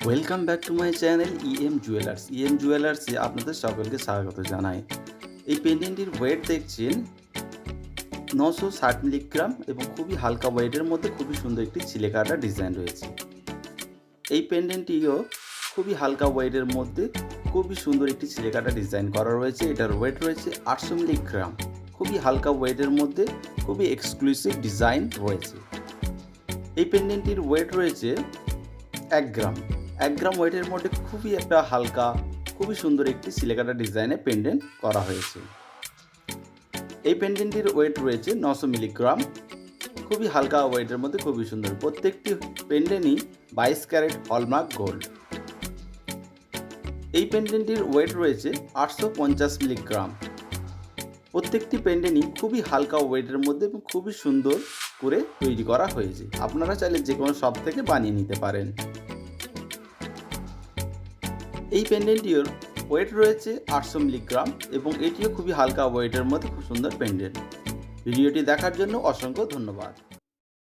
Welcome back to my channel jewellers. জুয়েলার্সে আপনাদের সকলকে স্বাগত জানাই। এই পেন্ডেন্টটির ওয়েট দেখছেন 960 মিলিগ্রাম এবং খুবই হালকা ওয়েটের মধ্যে খুবই সুন্দর একটি চিলেকাটা ডিজাইন রয়েছে। এই পেন্ডেন্টটিও খুবই হালকা ওয়েটের মধ্যে খুবই সুন্দর একটি চিলেকাটা ডিজাইন করা রয়েছে। এটার ওয়েট রয়েছে 800 মিলিগ্রাম। খুবই হালকা ওয়েটের মধ্যে খুবই এক্সক্লুসিভ ডিজাইন রয়েছে। এই পেন্ডেন্টটির ওয়েট রয়েছে 1 গ্রাম। 1 গ্রাম ওয়েটের মধ্যে খুবই একটা হালকা খুবই সুন্দর একটি সিলেকাটা ডিজাইনে পেন্ডেন্ট করা হয়েছে। এই পেন্ডেন্টটির ওয়েট রয়েছে 900 মিলিগ্রাম। খুবই হালকা ওয়েটের মধ্যে খুবই সুন্দর। প্রত্যেকটি পেন্ডেন্টই 22 ক্যারেট হলমার্ক গোল্ড। এই পেন্ডেন্টটির ওয়েট রয়েছে 850 মিলিগ্রাম। প্রত্যেকটি পেন্ডেন্টই খুবই হালকা ওয়েটের মধ্যে এবং খুবই সুন্দর করে তৈরি করা হয়েছে। আপনারা চাইলে যে কোনো শপ থেকে বানিয়ে নিতে পারেন। এই পেন্ডেন্টটির ওয়েট রয়েছে 800 মিলিগ্রাম এবং এটিও খুবই হালকা ওয়েটের মধ্যে খুব সুন্দর পেন্ডেন্ট। ভিডিওটি দেখার জন্য অসংখ্য ধন্যবাদ।